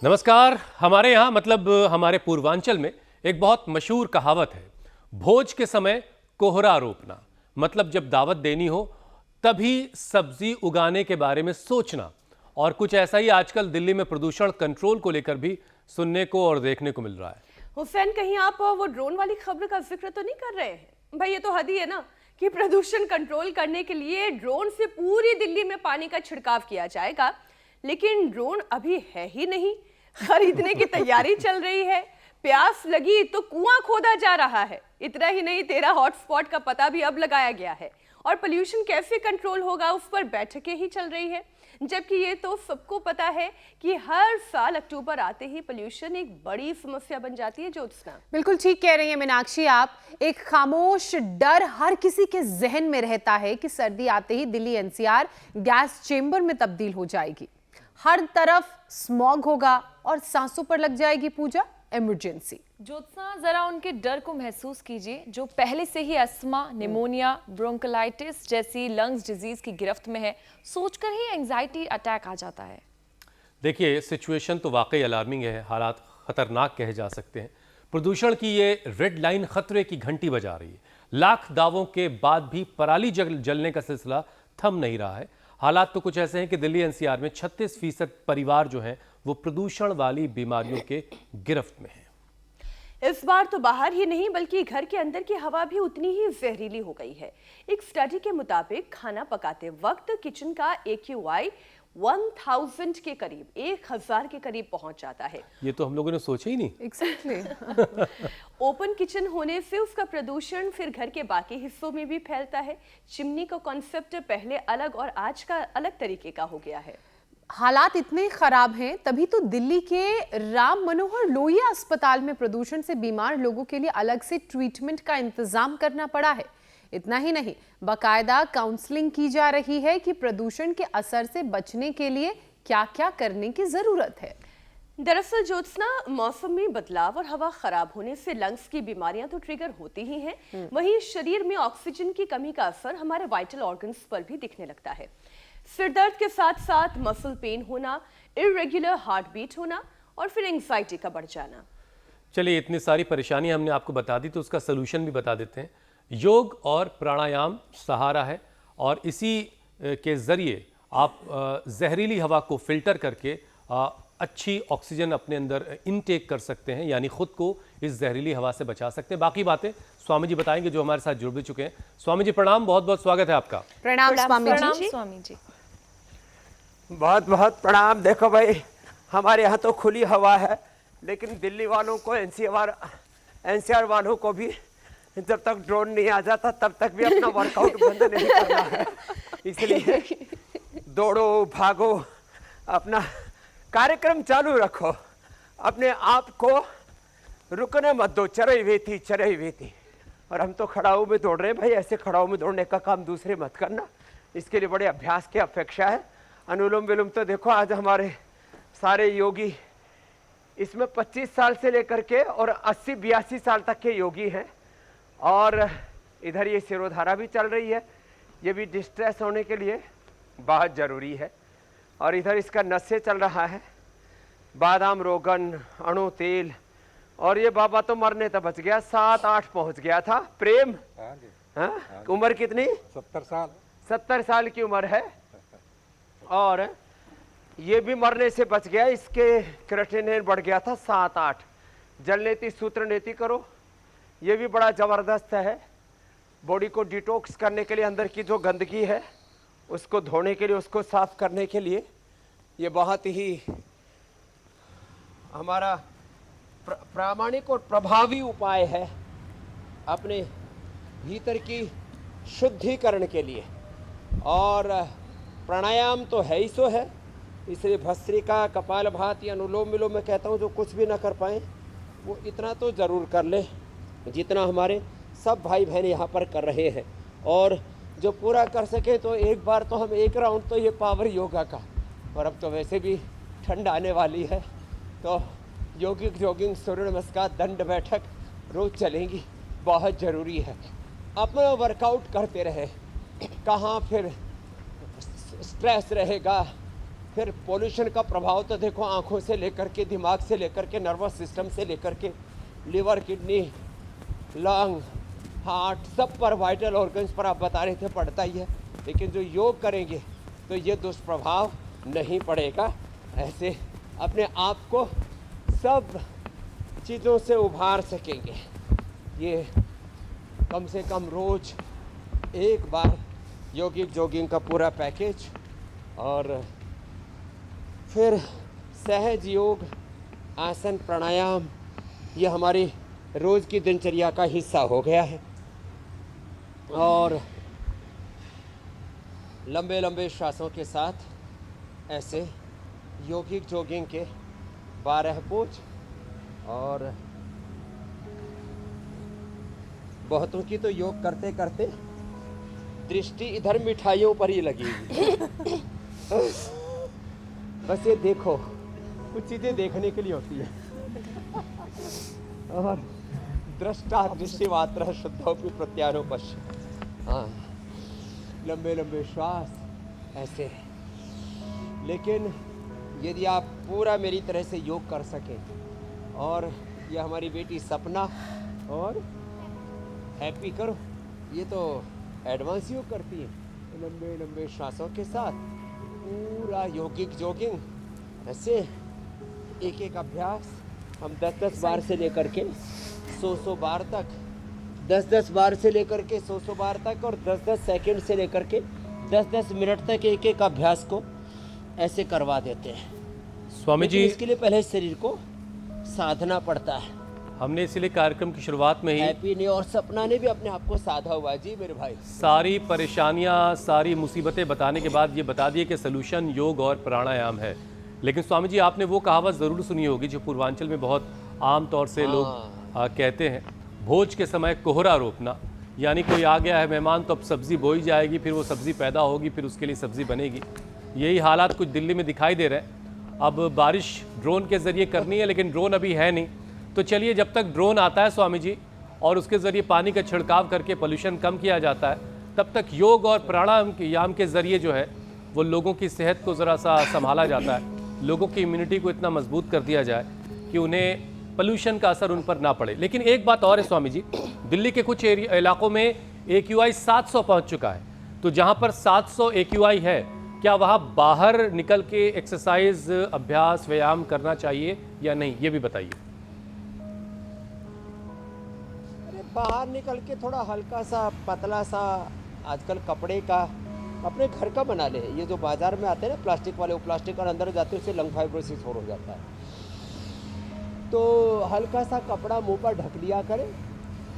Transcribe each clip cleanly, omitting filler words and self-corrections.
नमस्कार। हमारे यहाँ मतलब हमारे पूर्वांचल में एक बहुत मशहूर कहावत है, भोज के समय कोहरा रोपना। मतलब जब दावत देनी हो तभी सब्जी उगाने के बारे में सोचना। और कुछ ऐसा ही आजकल दिल्ली में प्रदूषण कंट्रोल को लेकर भी सुनने को और देखने को मिल रहा है। हुसैन, कहीं आप वो ड्रोन वाली खबर का जिक्र तो नहीं कर रहे हैं? भाई ये तो हद ही है ना कि प्रदूषण कंट्रोल करने के लिए ड्रोन से पूरी दिल्ली में पानी का छिड़काव किया जाएगा, लेकिन ड्रोन अभी है ही नहीं। खरीदने की तैयारी चल रही है, प्यास लगी तो कुआं खोदा जा रहा है। इतना ही नहीं, 13 हॉटस्पॉट का पता भी अब लगाया गया है और पोल्यूशन कैसे कंट्रोल होगा उस पर बैठकें ही चल रही है। जबकि ये तो सबको पता है कि हर साल अक्टूबर आते ही पोल्यूशन एक बड़ी समस्या बन जाती है। ज्योत्सना बिल्कुल ठीक कह रही हैं मीनाक्षी आप। एक खामोश डर हर किसी के जहन में रहता है कि सर्दी आते ही दिल्ली एनसीआर गैस चेंबर में तब्दील हो जाएगी। हर तरफ स्मॉग होगा और सांसों पर लग जाएगी पूजा इमरजेंसी। ज्योत्सना, जरा उनके डर को महसूस कीजिए जो पहले से ही अस्थमा, निमोनिया, ब्रोंकोलाइटिस जैसी लंग्स डिजीज की गिरफ्त में है। सोचकर ही एंजाइटी अटैक आ जाता है। देखिए, सिचुएशन तो वाकई अलार्मिंग है, हालात खतरनाक कहे जा सकते हैं। प्रदूषण की ये रेड लाइन खतरे की घंटी बजा रही है। लाख दावों के बाद भी पराली जलने का सिलसिला थम नहीं रहा है। हालात तो कुछ ऐसे हैं कि दिल्ली एनसीआर में 36% परिवार जो हैं वो प्रदूषण वाली बीमारियों के गिरफ्त में हैं। इस बार तो बाहर ही नहीं बल्कि घर के अंदर की हवा भी उतनी ही जहरीली हो गई है। एक स्टडी के मुताबिक खाना पकाते वक्त किचन का AQI 1000 के करीब, 1000 के करीब पहुंच जाता है। ये तो हम लोगों ने सोचा ही नहीं। एग्जैक्टली। ओपन किचन होने से उसका प्रदूषण फिर घर के बाकी हिस्सों में भी फैलता है। चिमनी का कॉन्सेप्ट पहले अलग और आज का अलग तरीके का हो गया है। हालात इतने खराब हैं तभी तो दिल्ली के राम मनोहर लोहिया अस्पताल में प्रदूषण से बीमार लोगों के लिए अलग से ट्रीटमेंट का इंतजाम करना पड़ा है। इतना ही नहीं, बाकायदा काउंसलिंग की जा रही है कि प्रदूषण के असर से बचने के लिए क्या-क्या करने की जरूरत है। दरअसल ज्योत्सना, मौसम में बदलाव और हवा खराब होने से लंग्स की बीमारियां तो ट्रिगर होती ही हैं। वहीं शरीर में ऑक्सीजन की कमी का असर हमारे वाइटल ऑर्गन्स पर भी दिखने लगता है। सिर दर्द के साथ साथ मसल पेन होना, इरेगुलर हार्ट बीट होना और फिर एंजाइटी का बढ़ जाना। चलिए, इतनी सारी परेशानी हमने आपको बता दी तो उसका सलूशन भी बता देते हैं। योग और प्राणायाम सहारा है और इसी के ज़रिए आप जहरीली हवा को फिल्टर करके अच्छी ऑक्सीजन अपने अंदर इनटेक कर सकते हैं, यानी खुद को इस जहरीली हवा से बचा सकते हैं। बाकी बातें स्वामी जी बताएंगे जो हमारे साथ जुड़ भी चुके हैं। स्वामी जी प्रणाम, बहुत बहुत स्वागत है आपका। प्रणाम स्वामी जी। स्वामी जी, बहुत बहुत प्रणाम। देखो भाई, हमारे यहाँ तो खुली हवा है, लेकिन दिल्ली वालों को, एनसीआर वालों को भी जब तक ड्रोन नहीं आ जाता तब तक भी अपना वर्कआउट बंद नहीं करना है। इसलिए दौड़ो भागो, अपना कार्यक्रम चालू रखो, अपने आप को रुकने मत दो। चरई वेती। और हम तो खड़ाऊ में दौड़ रहे हैं भाई, ऐसे खड़ाऊ में दौड़ने का काम दूसरे मत करना। इसके लिए बड़े अभ्यास की अपेक्षा है। अनुलोम विलोम तो देखो, आज हमारे सारे योगी इसमें 25 साल से लेकर के और 80-82 साल तक के योगी हैं। और इधर ये सिरोधारा भी चल रही है, ये भी डिस्ट्रेस होने के लिए बहुत ज़रूरी है। और इधर इसका नशे चल रहा है, बादाम रोगन, अणु तेल। और ये बाबा तो मरने तक बच गया, 7-8 पहुंच गया था। प्रेम, हाँ? उम्र कितनी? 70 साल। 70 साल की उम्र है और ये भी मरने से बच गया। इसके क्रेटिनिन बढ़ गया था 7-8। जल नीति, सूत्र नीति करो, ये भी बड़ा ज़बरदस्त है। बॉडी को डिटॉक्स करने के लिए, अंदर की जो गंदगी है उसको धोने के लिए, उसको साफ करने के लिए ये बहुत ही हमारा प्रामाणिक और प्रभावी उपाय है अपने भीतर की शुद्धिकरण के लिए। और प्राणायाम तो है ही सो है, इसलिए भस्त्रिका, कपालभाति, अनुलोम विलोम में कहता हूँ जो कुछ भी ना कर पाए वो इतना तो ज़रूर कर ले जितना हमारे सब भाई बहन यहाँ पर कर रहे हैं। और जो पूरा कर सके तो एक बार तो हम एक राउंड तो ये पावर योगा का, और अब तो वैसे भी ठंड आने वाली है तो योगिक जॉगिंग, सूर्य नमस्कार, दंड बैठक रोज़ चलेंगी, बहुत ज़रूरी है। अपना वर्कआउट करते रहे, कहाँ फिर स्ट्रेस रहेगा, फिर पोल्यूशन का प्रभाव तो देखो आंखों से लेकर के, दिमाग से लेकर के, नर्वस सिस्टम से लेकर के, लिवर, किडनी, लंग, हार्ट, सब पर, वाइटल ऑर्गन्स पर आप बता रहे थे पड़ता ही है। लेकिन जो योग करेंगे तो ये दुष्प्रभाव नहीं पड़ेगा। ऐसे अपने आप को सब चीज़ों से उभार सकेंगे। ये कम से कम रोज़ एक बार योगिक जॉगिंग का पूरा पैकेज, और फिर सहज योग, आसन, प्राणायाम, ये हमारी रोज़ की दिनचर्या का हिस्सा हो गया है। और लंबे लंबे श्वासों के साथ ऐसे योगिक जॉगिंग के 12 पोज, और बहुतों की तो योग करते करते दृष्टि इधर मिठाइयों पर ही लगी हुई। बस ये देखो, कुछ चीजें देखने के लिए होती है। और दृष्टा दृष्टिमात्र शुद्धोपि प्रत्यारोपश्य। हाँ, लंबे लंबे श्वास ऐसे। लेकिन यदि आप पूरा मेरी तरह से योग कर सकें, और ये हमारी बेटी सपना और हैप्पी करो, ये तो एडवांस योग करती है, लंबे लंबे श्वासों के साथ पूरा योगिक जॉगिंग। ऐसे एक एक अभ्यास हम 10-10 बार से लेकर के 100 बार तक, 10-10 बार से लेकर के 100 बार तक, और 10-10 सेकंड से लेकर के 10-10 मिनट तक एक एक अभ्यास को ऐसे करवा देते हैं। स्वामी जी, इसके लिए पहले शरीर को साधना पड़ता है। हमने इसीलिए कार्यक्रम की शुरुआत में ही हैप्पी ने और सपना ने भी अपने आप को साधा हुआ। जी मेरे भाई, सारी परेशानियां, सारी मुसीबतें बताने के बाद ये बता दिए कि सलूशन योग और प्राणायाम है। लेकिन स्वामी जी, आपने वो कहावत ज़रूर सुनी होगी जो पूर्वांचल में बहुत आम तौर से लोग कहते हैं, भोज के समय कोहरा रोपना। यानी कोई आ गया है मेहमान तो अब सब्ज़ी बोई जाएगी, फिर वो सब्ज़ी पैदा होगी, फिर उसके लिए सब्ज़ी बनेगी। यही हालात कुछ दिल्ली में दिखाई दे रहे हैं। अब बारिश ड्रोन के ज़रिए करनी है, लेकिन ड्रोन अभी है नहीं। तो चलिए, जब तक ड्रोन आता है स्वामी जी, और उसके ज़रिए पानी का छिड़काव करके पोल्यूशन कम किया जाता है, तब तक योग और प्राणायाम के ज़रिए जो है वो लोगों की सेहत को ज़रा सा संभाला जाता है। लोगों की इम्यूनिटी को इतना मजबूत कर दिया जाए कि उन्हें पोल्यूशन का असर उन पर ना पड़े। लेकिन एक बात और है स्वामी जी, दिल्ली के कुछ इलाकों में AQI 700 पहुँच चुका है। तो जहाँ पर 700 AQI है, क्या वहाँ बाहर निकल के एक्सरसाइज, अभ्यास, व्यायाम करना चाहिए या नहीं, ये भी बताइए। बाहर निकल के थोड़ा हल्का सा, पतला सा, आजकल कपड़े का, अपने घर का बना ले। ये जो बाजार में आते हैं ना प्लास्टिक वाले, वो प्लास्टिक और अंदर जाते हैं, उससे लंग फाइब्रोसिस हो जाता है। तो हल्का सा कपड़ा मुंह पर ढक लिया करें।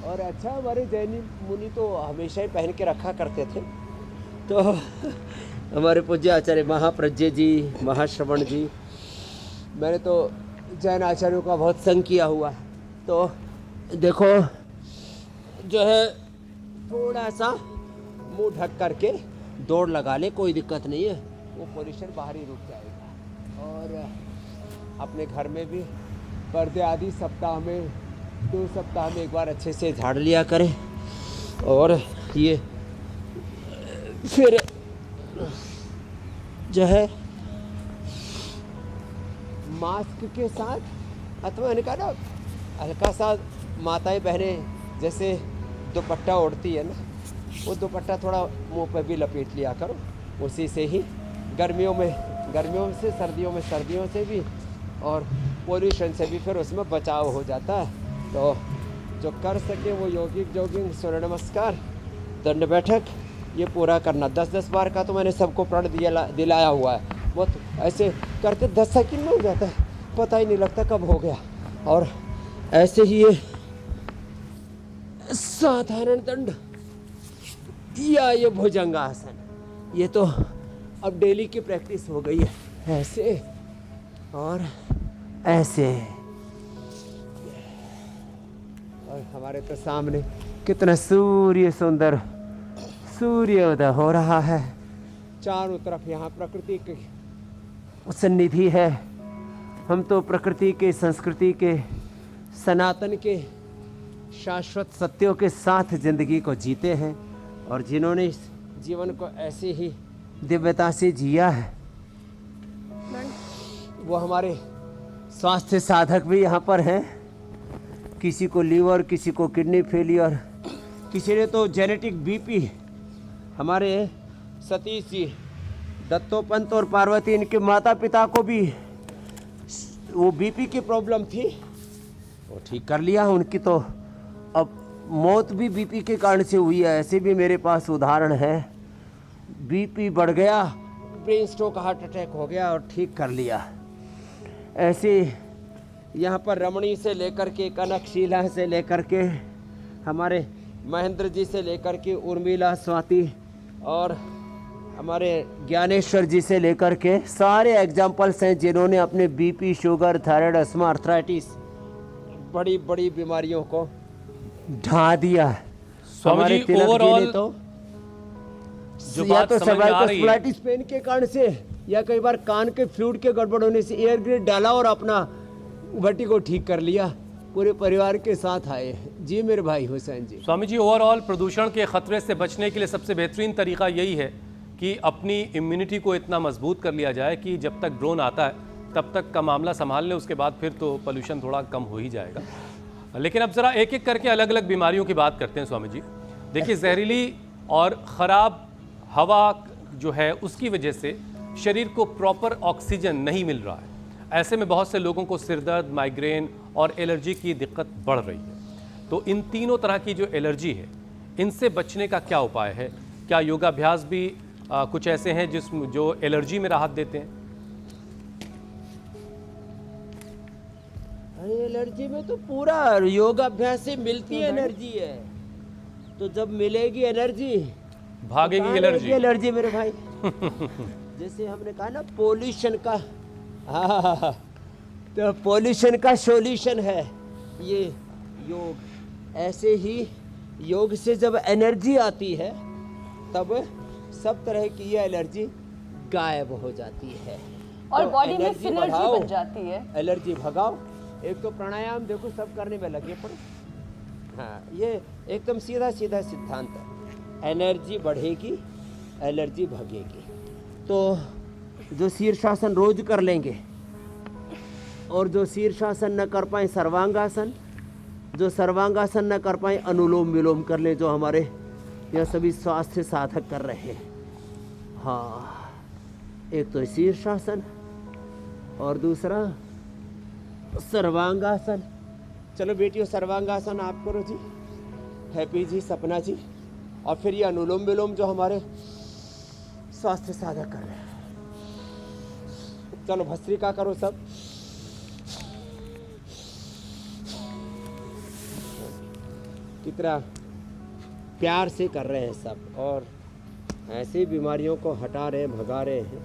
और अच्छा, हमारे जैनी मुनि तो हमेशा ही पहन के रखा करते थे। तो हमारे पूज्य आचार्य महाप्रज्ञ जी, महाश्रवण जी, मैंने तो जैन आचार्यों का बहुत संग किया हुआ है। तो देखो, जो है थोड़ा सा मुंह ढक करके दौड़ लगा ले, कोई दिक्कत नहीं है, वो पोल्यूशन बाहर ही रुक जाएगा। और अपने घर में भी पर्दे आदि सप्ताह में 2 सप्ताह में एक बार अच्छे से झाड़ लिया करें। और ये फिर जो है मास्क के साथ, अथवा मैंने कहा ना, हल्का सा माताएं बहनें जैसे दुपट्टा ओढ़ती है ना, वो दुपट्टा थोड़ा मुंह पे भी लपेट लिया करो। उसी से ही गर्मियों से, सर्दियों से भी, और पोल्यूशन से भी फिर उसमें बचाव हो जाता है। तो जो कर सके वो योगिक जॉगिंग, सूर्य नमस्कार, दंड बैठक, ये पूरा करना। 10-10 बार का तो मैंने सबको प्रण दिलाया हुआ है। वो ऐसे करके 10 सेकंड में हो जाता है, पता ही नहीं लगता कब हो गया। और ऐसे ही ये साधारण दंड या ये भुजंगासन, ये तो अब डेली की प्रैक्टिस हो गई है। ऐसे और ऐसे। और हमारे तो सामने कितना सुंदर सूर्योदय हो रहा है। चारों तरफ यहाँ प्रकृति की सन्निधि है। हम तो प्रकृति के, संस्कृति के, सनातन के, शाश्वत सत्यों के साथ जिंदगी को जीते हैं। और जिन्होंने इस जीवन को ऐसे ही दिव्यता से जिया है, वो हमारे स्वास्थ्य साधक भी यहाँ पर हैं। किसी को लीवर, किसी को किडनी फेलियर, किसी ने तो जेनेटिक बीपी। हमारे सतीश जी, दत्तोपंत और पार्वती, इनके माता पिता को भी वो बीपी की प्रॉब्लम थी, वो ठीक कर लिया उनकी। तो अब मौत भी बीपी के कारण से हुई है। ऐसे भी मेरे पास उदाहरण है, बीपी बढ़ गया, ब्रेन स्ट्रोक, हार्ट अटैक हो गया और ठीक कर लिया। ऐसे यहाँ पर रमणी से लेकर के, कनकशीला से लेकर के, हमारे महेंद्र जी से लेकर के, उर्मिला, स्वाति और हमारे ज्ञानेश्वर जी से लेकर के सारे एग्जाम्पल्स हैं जिन्होंने अपने BP, sugar, thyroid, asthma, arthritis, बड़ी बड़ी बीमारियों को ढा दिया। स्वामी जी, तिलक ने ओवरऑल तो जो या बात तो समझ में आ रही है, सर्वाइकल पेन के कारण से, या कई बार कान के फ्लूइड के गड़बड़ होने से एयर ग्रेड डाला और अपना भट्टी को ठीक कर लिया। पूरे परिवार के साथ आए। जी मेरे भाई हुसैन जी। स्वामी जी, ओवरऑल प्रदूषण के खतरे से बचने के लिए सबसे बेहतरीन तरीका यही है कि अपनी इम्यूनिटी को इतना मजबूत कर लिया जाए कि जब तक ड्रोन आता है तब तक का मामला संभाल ले, उसके बाद फिर तो पोल्यूशन थोड़ा कम हो ही जाएगा। लेकिन अब ज़रा एक एक करके अलग अलग बीमारियों की बात करते हैं स्वामी जी। देखिए, जहरीली और ख़राब हवा जो है उसकी वजह से शरीर को प्रॉपर ऑक्सीजन नहीं मिल रहा है। ऐसे में बहुत से लोगों को सिरदर्द, माइग्रेन और एलर्जी की दिक्कत बढ़ रही है। तो इन तीनों तरह की जो एलर्जी है, इनसे बचने का क्या उपाय है? क्या योगाभ्यास भी कुछ ऐसे हैं जो एलर्जी में राहत देते हैं? एनर्जी में तो पूरा योगाभ्यास से मिलती है एनर्जी है। तो जब मिलेगी एनर्जी, भागेगी एलर्जी। एनर्जी मेरे भाई। जैसे हमने कहा ना, पोल्यूशन का, हाँ, तो पोल्यूशन का सॉल्यूशन है ये योग। ऐसे ही योग से जब एनर्जी आती है तब सब तरह की ये एलर्जी गायब हो जाती है और तो बॉडी में एनर्जी सिनर्जी बढ़ाओ, बन जाती है। एलर्जी भगाओ। एक तो प्राणायाम देखो सब करने में लगे पड़े। हाँ, ये एकदम सीधा सीधा सिद्धांत है। एनर्जी बढ़ेगी, एलर्जी भगेगी। तो जो शीर्षासन रोज कर लेंगे, और जो शीर्षासन न कर पाए सर्वांगासन, जो सर्वांगासन न कर पाए अनुलोम विलोम कर लें, जो हमारे यह सभी स्वास्थ्य साधक कर रहे हैं। हाँ, एक तो शीर्षासन और दूसरा सर्वांगासन। चलो बेटियों, सर्वांगासन आप करो जी, हैप्पी जी, सपना जी, और फिर ये अनुलोम विलोम जो हमारे स्वास्थ्य साधक कर रहे हैं। चलो भस्त्रिका करो सब। कितना प्यार से कर रहे हैं सब, और ऐसी बीमारियों को हटा रहे हैं, भगा रहे हैं।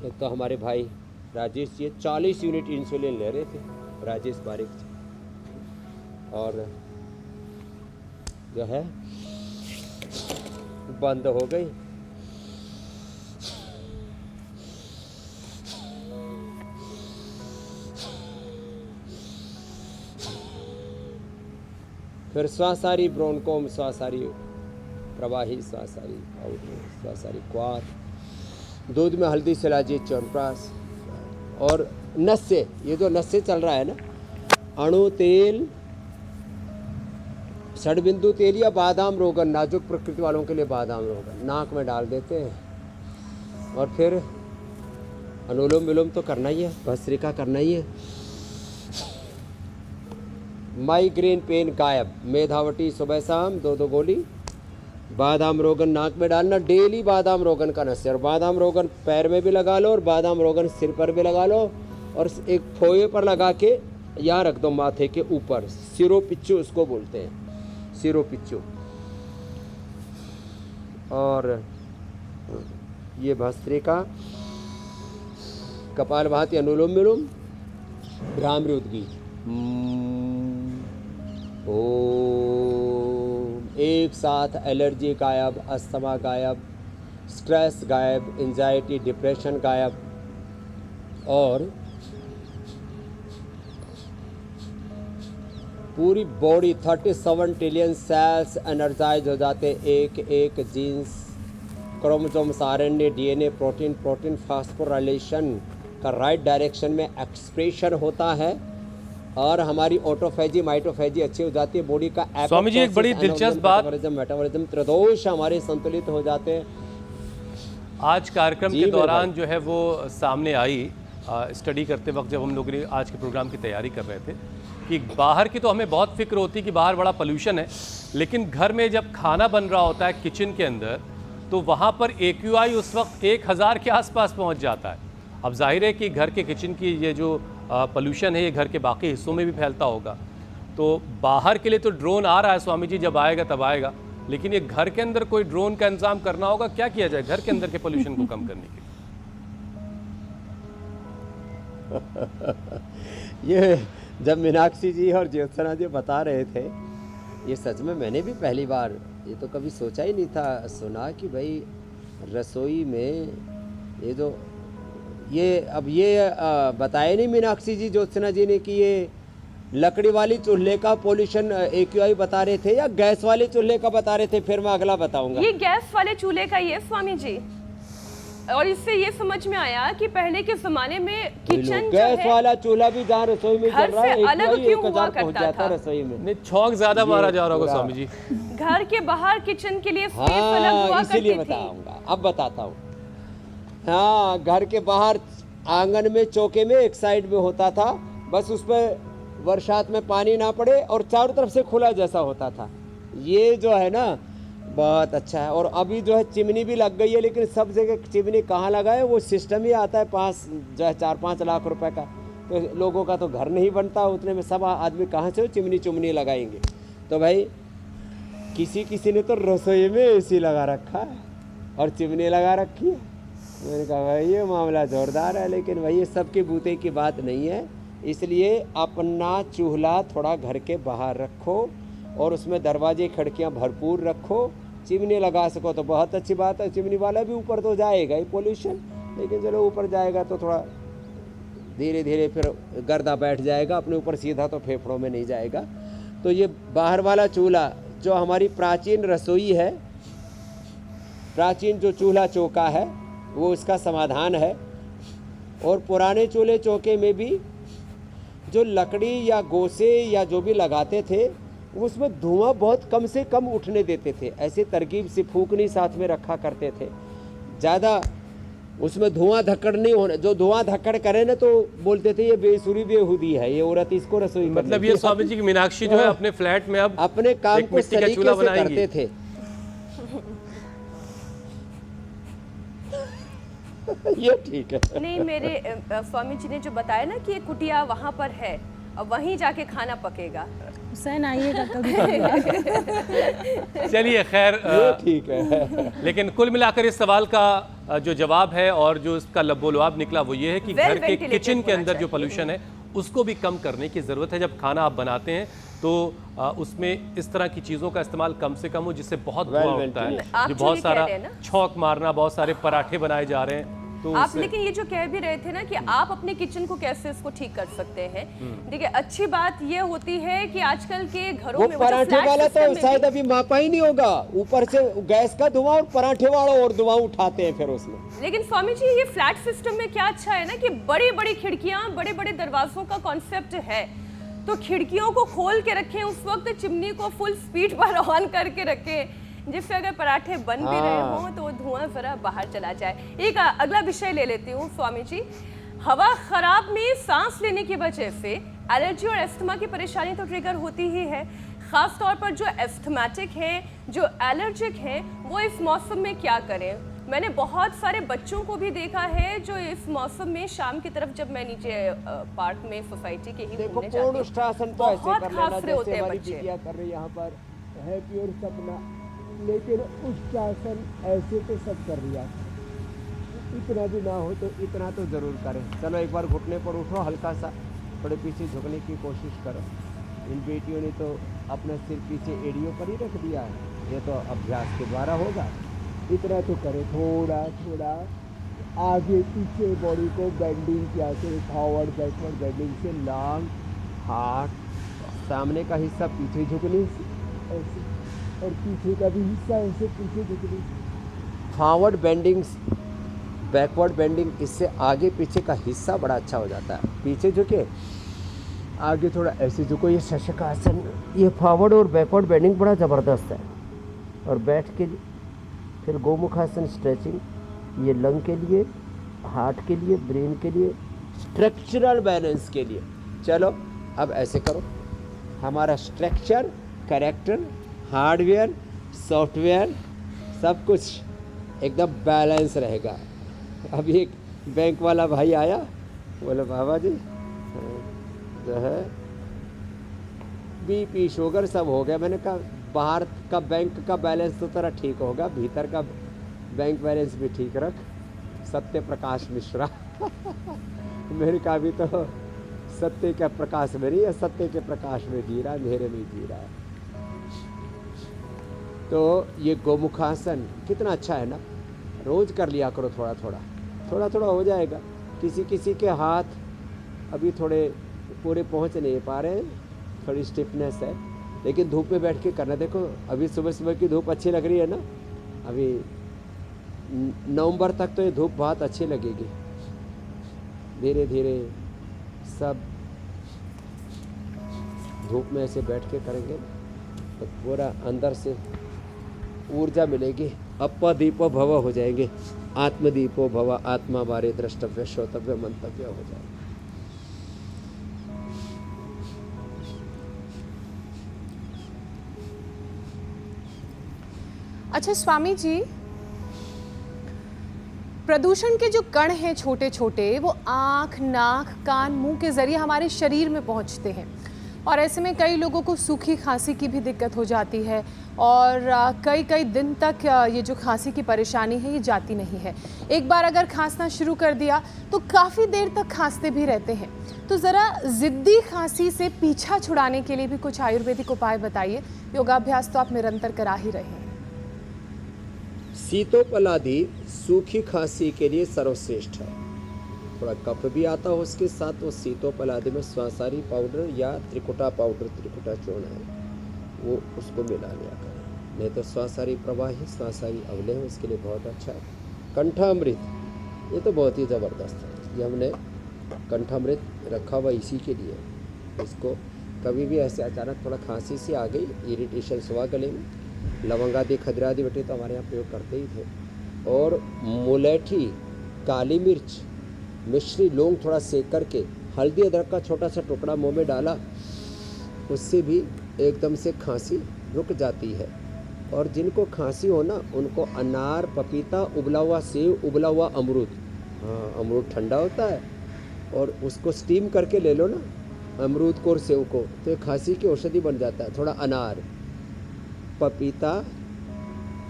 एक तो हमारे भाई राजेश जी 40 यूनिट इंसुलिन ले रहे थे, राजेश बारिक जी, और जो है बंद हो गई। फिर स्वासारी ब्रोनकोम, स्वासारी प्रवाही, स्वासारी आउटलेट, स्वासारी क्वाथ, दूध में हल्दी, शिलाजीत, च्यवनप्राश, और नस्से, ये जो नस्से चल रहा है ना, अणु तेल, षडबिंदु तेल या बादाम रोगन, नाजुक प्रकृति वालों के लिए बादाम रोगन नाक में डाल देते हैं। और फिर अनुलोम विलोम तो करना ही है, भस्त्रिका करना ही है। माइग्रेन पेन गायब, मेधावटी सुबह शाम 2-2 गोली, बादाम रोगन नाक में डालना डेली, बादाम रोगन का नस्से, और बादाम रोगन पैर में भी लगा लो और बादाम रोगन सिर पर भी लगा लो, और एक फोए पर लगा के यहाँ रख दो माथे के ऊपर, सिरो पिच्चू उसको बोलते हैं, सिरो पिच्चू। और ये भस्त्रिका, कपालभाति, अनुलोम विलोम, भ्रामरी उद्गीत। ओम। एक साथ एलर्जी गायब, अस्थमा गायब, स्ट्रेस गायब, एंजाइटी, डिप्रेशन गायब, और पूरी बॉडी 37 ट्रिलियन सेल्स एनर्जाइज हो जाते एक एक genes chromosomes, RNA, DNA, protein phosphorylation का राइट डायरेक्शन में एक्सप्रेशन होता है और हमारी ऑटोफेजी माइटोफेजी अच्छी हो जाती है। बॉडी का स्वामी जी, एक बड़ी दिलचस्प बात, मेटाबॉलिज्म त्रिदोष हमारे संतुलित हो जाते हैं। आज कार्यक्रम जी के मेरे दौरान जो है वो सामने आई स्टडी करते वक्त, जब हम लोग ने आज के प्रोग्राम की तैयारी कर रहे थे, कि बाहर की तो हमें बहुत फिक्र होती है कि बाहर बड़ा पोल्यूशन है, लेकिन घर में जब खाना बन रहा होता है किचन के अंदर, तो वहाँ पर AQI उस वक्त 1000 के आसपास पहुँच जाता है। अब जाहिर है कि घर के किचन की ये जो पोल्यूशन है ये घर के बाकी हिस्सों में भी फैलता होगा। तो बाहर के लिए तो ड्रोन आ रहा है स्वामी जी, जब आएगा तब आएगा, लेकिन ये घर के अंदर कोई ड्रोन का इंतजाम करना होगा। क्या किया जाए घर के अंदर के पोल्यूशन को कम करने के लिए? ये जब मीनाक्षी जी और ज्योत्सना जी बता रहे थे, ये सच में मैंने भी पहली बार, ये तो कभी सोचा ही नहीं था, सुना कि भाई रसोई में ये जो अब ये बताया नहीं मीनाक्षी जी ज्योत्सना जी ने कि ये लकड़ी वाली चूल्हे का पोल्यूशन AQI बता रहे थे या गैस वाले चूल्हे का बता रहे थे? फिर मैं अगला बताऊंगा। ये गैस वाले चूल्हे का ही है स्वामी जी, और इससे ये समझ में आया कि पहले के जमाने में किचन जो गैस है वाला चूल्हा भी जहाँ रसोई में घर चल रहा से है अलग AQI क्यों 1000 हुआ पहुंच करता जाता है था? रसोई में। नहीं, छौंक ज्यादा मारा जा रहा होगा पूरा। स्वामी जी। घर के बाहर किचन के लिए स्पेस अलग हुआ हाँ, इसीलिए करती थी। बताऊंगा, अब बताता हूँ। हाँ, घर के बाहर आंगन में चौके में एक साइड में होता था, बस उस पर बरसात में पानी ना पड़े और चारों तरफ से खुला जैसा होता था। ये जो है ना बहुत अच्छा है। और अभी जो है चिमनी भी लग गई है, लेकिन सब जगह चिमनी कहाँ लगाए, वो सिस्टम ही आता है 4-5 लाख रुपए का, तो लोगों का तो घर नहीं बनता उतने में, सब आदमी कहाँ से चिमनी लगाएंगे। तो भाई किसी ने तो रसोई में AC लगा रखा है और चिमनी लगा रखी है। मैंने कहा भाई ये मामला जोरदार है, लेकिन भाई ये सबके बूते की बात नहीं है। इसलिए अपना चूल्हा थोड़ा घर के बाहर रखो और उसमें दरवाजे खिड़कियां भरपूर रखो। चिमनी लगा सको तो बहुत अच्छी बात है। चिमनी वाला भी ऊपर तो जाएगा ही पोल्यूशन, लेकिन चलो ऊपर जाएगा तो थोड़ा धीरे धीरे फिर गर्दा बैठ जाएगा अपने ऊपर, सीधा तो फेफड़ों में नहीं जाएगा। तो ये बाहर वाला चूल्हा जो हमारी प्राचीन रसोई है, प्राचीन जो चूल्हा चौका है, वो इसका समाधान है। और पुराने चूल्हे चौके में भी जो लकड़ी या गोसे या जो भी लगाते थे, उसमें धुआं बहुत कम से कम उठने देते थे। ऐसे तरकीब से फूकनी साथ में रखा करते थे, ज़्यादा उसमें धुआं धक्कड़ नहीं होने। जो धुआं धक्कड़ करे ना तो बोलते थे ये बेसुरी बेहुदी है, ये औरत इसको रसोई मतलब ये स्वामी जी की मीनाक्षी जो है अपने फ्लैट में अब अपने काम एक को मिट्टी का सलीके चूल्हा से बनाएंगी। करते थे। ये ठीक है। नहीं, मेरे स्वामी जी ने जो बताया ना कि ये कुटिया वहाँ पर है और वहीं जाके खाना पकेगा। हुसैन आइएगा कभी। चलिए खैर, ये ठीक है। लेकिन कुल मिलाकर इस सवाल का जो जवाब है और जो इसका लब्बोलुआब निकला वो ये है कि Well घर के ventilated किचन के होना अंदर जो चाहिए। पोल्यूशन है उसको भी कम करने की ज़रूरत है। जब खाना आप बनाते हैं तो उसमें इस तरह की चीज़ों का इस्तेमाल कम से कम हो जिससे बहुत Well धुआं उठता है। आप जो जो बहुत ये कह सारा रहे हैं ना, छौंक मारना, बहुत सारे पराठे बनाए जा रहे हैं, तो आप उससे- लेकिन ये जो कह भी रहे थे ना कि आप अपने किचन को कैसे इसको ठीक कर सकते हैं। देखिए, अच्छी बात ये होती है कि आजकल के घरों वो में पराठे वाला तो शायद अभी मापा ही नहीं होगा, ऊपर से गैस का धुआं और पराठे वाला और धुआं उठाते हैं फिर उसमें। लेकिन स्वामी जी, ये फ्लैट सिस्टम में क्या अच्छा है ना कि बड़ी बड़ी खिड़कियां, बड़े बड़े दरवाजों का कॉन्सेप्ट है, तो खिड़कियों को खोल के रखें, उस वक्त चिमनी को फुल स्पीड पर ऑन करके रखें, जिससे अगर पराठे बन भी रहे हों तो धुआं जरा बाहर चला जाए। एक अगला विषय ले लेती हूँ स्वामी जी। हवा खराब में सांस लेने की वजह से एलर्जी और एस्थमा की परेशानी तो ट्रिगर होती ही है। खास तौर पर जो एस्थमेटिक हैं, जो एलर्जिक हैं, वो इस मौसम में क्या करें? मैंने बहुत सारे बच्चों को भी देखा है जो इस मौसम में शाम की तरफ, जब मैं नीचे पार्क में सोसाइटी के ही देखो घूमने जाती पूर्ण हूँ, उष्टासन तो ऐसे बहुत कर लेना खासरे होते जैसे हैं हमारी बच्चे। बिटिया कर रही यहाँ पर है प्योर सपना, लेकिन उष्टासन ऐसे तो सब कर लिया। इतना भी ना हो तो इतना तो जरूर करें। चलो एक बार घुटने पर उठो, हल्का सा थोड़े पीछे झुकने की कोशिश करो। इन बेटियों ने तो अपना सिर पीछे एड़ियों पर ही रख दिया है, ये तो अभ्यास के द्वारा होगा। इतना तो करें, थोड़ा थोड़ा आगे पीछे बॉडी को बेंडिंग किया से, फॉरवर्ड बैकवर्ड बेंडिंग से, लॉन्ग हाथ, सामने का हिस्सा पीछे झुकने से ऐसे, और पीछे का भी हिस्सा ऐसे पीछे झुकने से। फॉरवर्ड बेंडिंग्स, बैकवर्ड बेंडिंग, इससे आगे पीछे का हिस्सा बड़ा अच्छा हो जाता है। पीछे झुके, आगे थोड़ा ऐसे झुको, ये शशकासन, ये फॉरवर्ड और बैकवर्ड बेंडिंग बड़ा ज़बरदस्त है। और बैठ के फिर गोमुखासन स्ट्रेचिंग, ये लंग के लिए, हार्ट के लिए, ब्रेन के लिए, स्ट्रक्चरल बैलेंस के लिए। चलो अब ऐसे करो, हमारा स्ट्रक्चर, कैरेक्टर, हार्डवेयर, सॉफ्टवेयर सब कुछ एकदम बैलेंस रहेगा। अभी एक बैंक वाला भाई आया, बोले बाबा जी जो है बीपी शुगर सब हो गया। मैंने कहा बाहर का बैंक का बैलेंस तो तेरा ठीक होगा, भीतर का बैंक बैलेंस भी ठीक रख। सत्य प्रकाश मिश्रा मेरे का भी तो सत्य का प्रकाश में नहीं है, सत्य के प्रकाश में जी रहा है, अंधेरे में जी रहा है। तो ये गोमुखासन कितना अच्छा है ना, रोज कर लिया करो, थोड़ा थोड़ा थोड़ा थोड़ा हो जाएगा। किसी किसी के हाथ अभी थोड़े पूरे पहुंच नहीं पा रहे हैं, थोड़ी स्टिफनेस है, लेकिन धूप में बैठ के करना। देखो अभी सुबह सुबह की धूप अच्छी लग रही है ना, अभी नवंबर तक तो ये धूप बहुत अच्छी लगेगी। धीरे धीरे सब धूप में ऐसे बैठ के करेंगे तो पूरा अंदर से ऊर्जा मिलेगी। अप्पा दीपो भव हो जाएंगे, आत्मदीपो भव, आत्मा बारे द्रष्टव्य श्रोतव्य मंतव्य हो जाएगा। अच्छा स्वामी जी, प्रदूषण के जो कण हैं छोटे छोटे, वो आँख, नाक, कान, मुंह के जरिए हमारे शरीर में पहुंचते हैं और ऐसे में कई लोगों को सूखी खांसी की भी दिक्कत हो जाती है और कई कई दिन तक ये जो खांसी की परेशानी है ये जाती नहीं है। एक बार अगर खांसना शुरू कर दिया तो काफ़ी देर तक खांसते भी रहते हैं। तो ज़रा ज़िद्दी खांसी से पीछा छुड़ाने के लिए भी कुछ आयुर्वेदिक उपाय बताइए। योगाभ्यास तो आप निरंतर करा ही रहे हैं। सीतोपलादि सूखी खांसी के लिए सर्वश्रेष्ठ है। थोड़ा कफ भी आता हो उसके साथ, तो सीतोपलादि में स्वासारी पाउडर या त्रिकुटा पाउडर, त्रिकुटा चूर्ण है, वो उसको मिला लिया करें। नहीं तो स्वासारी प्रवाही, स्वासारी अवले है, उसके लिए बहुत अच्छा है। कंठामृत, ये तो बहुत ही ज़बरदस्त है। ये हमने कंठामृत रखा हुआ इसी के लिए। इसको कभी भी ऐसे अचानक थोड़ा खांसी सी आ गई, इरिटेशन हुआ गले में, लवंगादि, खजरादि बेटे तो हमारे यहाँ प्रयोग करते ही थे। और मुलेठी, काली मिर्च, मिश्री, लौंग थोड़ा सेक करके, हल्दी, अदरक का छोटा सा टुकड़ा मुंह में डाला, उससे भी एकदम से खांसी रुक जाती है। और जिनको खांसी हो ना, उनको अनार, पपीता, उबला हुआ सेव, उबला हुआ अमरूद, हाँ अमरूद ठंडा होता है, और उसको स्टीम करके ले लो ना, अमरूद को और सेव को, तो ये खांसी की औषधि बन जाता है। थोड़ा अनार, पपीता,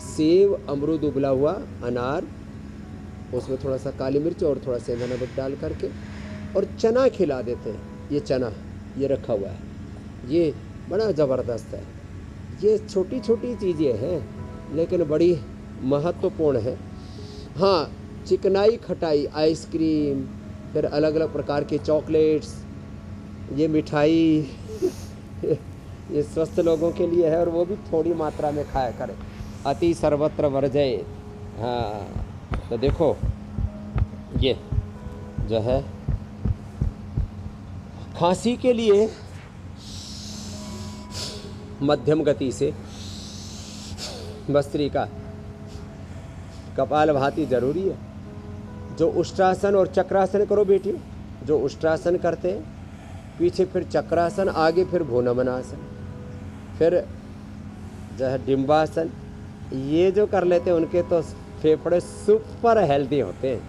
सेव, अमरूद उबला हुआ, अनार, उसमें थोड़ा सा काली मिर्च और थोड़ा सेंधा नमक डाल करके, और चना खिला देते हैं। ये चना ये रखा हुआ है, ये बड़ा ज़बरदस्त है। ये छोटी छोटी चीज़ें हैं लेकिन बड़ी महत्वपूर्ण है। हाँ, चिकनाई, खटाई, आइसक्रीम, फिर अलग अलग प्रकार के चॉकलेट्स, ये मिठाई ये स्वस्थ लोगों के लिए है, और वो भी थोड़ी मात्रा में खाया करें। अति सर्वत्र वर्जय। हाँ, तो देखो ये जो है खांसी के लिए मध्यम गति से भस्त्रिका, कपालभाति जरूरी है। जो उष्ट्रासन और चक्रासन करो बेटियों, जो उष्ट्रासन करते हैं, पीछे फिर चक्रासन, आगे फिर भुनमनासन, फिर जो है डिम्बासन, ये जो कर लेते हैं उनके तो फेफड़े सुपर हेल्दी होते हैं।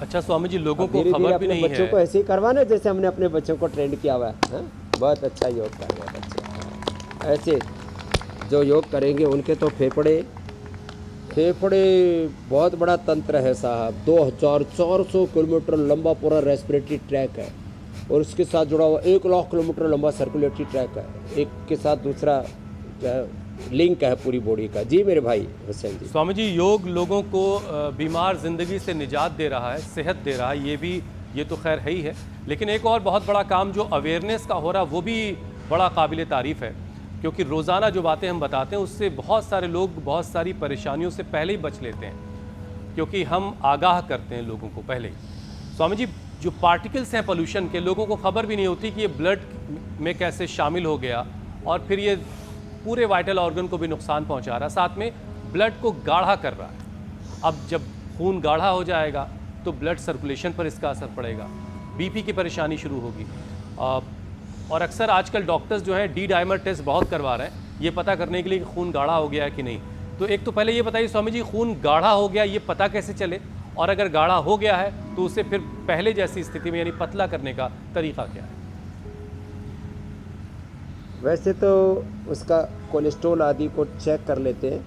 अच्छा स्वामी जी, लोगों को धीरे धीरे खबर भी अपने नहीं बच्चों है। को ऐसे ही करवाना जैसे हमने अपने बच्चों को ट्रेंड किया हुआ है। हाँ? बहुत अच्छा योग कर रहे हैं बच्चे। ऐसे जो योग करेंगे उनके तो फेफड़े बहुत बड़ा तंत्र है साहब। 2400 किलोमीटर लंबा पूरा रेस्पिरेटरी ट्रैक है, और उसके साथ जुड़ा हुआ 1 लाख किलोमीटर लंबा सर्कुलेटरी ट्रैक है। एक के साथ दूसरा लिंक है पूरी बॉडी का। जी मेरे भाई हुसैन जी। स्वामी जी, योग लोगों को बीमार जिंदगी से निजात दे रहा है, सेहत दे रहा है, ये तो खैर है ही है, लेकिन एक और बहुत बड़ा काम जो अवेयरनेस का हो रहा है वो भी बड़ा काबिल तारीफ़ है। क्योंकि रोज़ाना जो बातें हम बताते हैं उससे बहुत सारे लोग बहुत सारी परेशानियों से पहले ही बच लेते हैं, क्योंकि हम आगाह करते हैं लोगों को पहले ही। स्वामी जी, जो पार्टिकल्स हैं पोल्यूशन के, लोगों को खबर भी नहीं होती कि ये ब्लड में कैसे शामिल हो गया और फिर ये पूरे वाइटल ऑर्गन को भी नुकसान पहुंचा रहा है, साथ में ब्लड को गाढ़ा कर रहा है। अब जब खून गाढ़ा हो जाएगा तो ब्लड सर्कुलेशन पर इसका असर पड़ेगा, बीपी की परेशानी शुरू होगी। और अक्सर आजकल डॉक्टर्स जो हैं डी डाइमर टेस्ट बहुत करवा रहे हैं ये पता करने के लिए कि खून गाढ़ा हो गया है कि नहीं। तो एक तो पहले ये बताइए स्वामी जी, खून गाढ़ा हो गया ये पता कैसे चले, और अगर गाढ़ा हो गया है तो उसे फिर पहले जैसी स्थिति में यानी पतला करने का तरीका क्या है? वैसे तो उसका कोलेस्ट्रॉल आदि को चेक कर लेते हैं,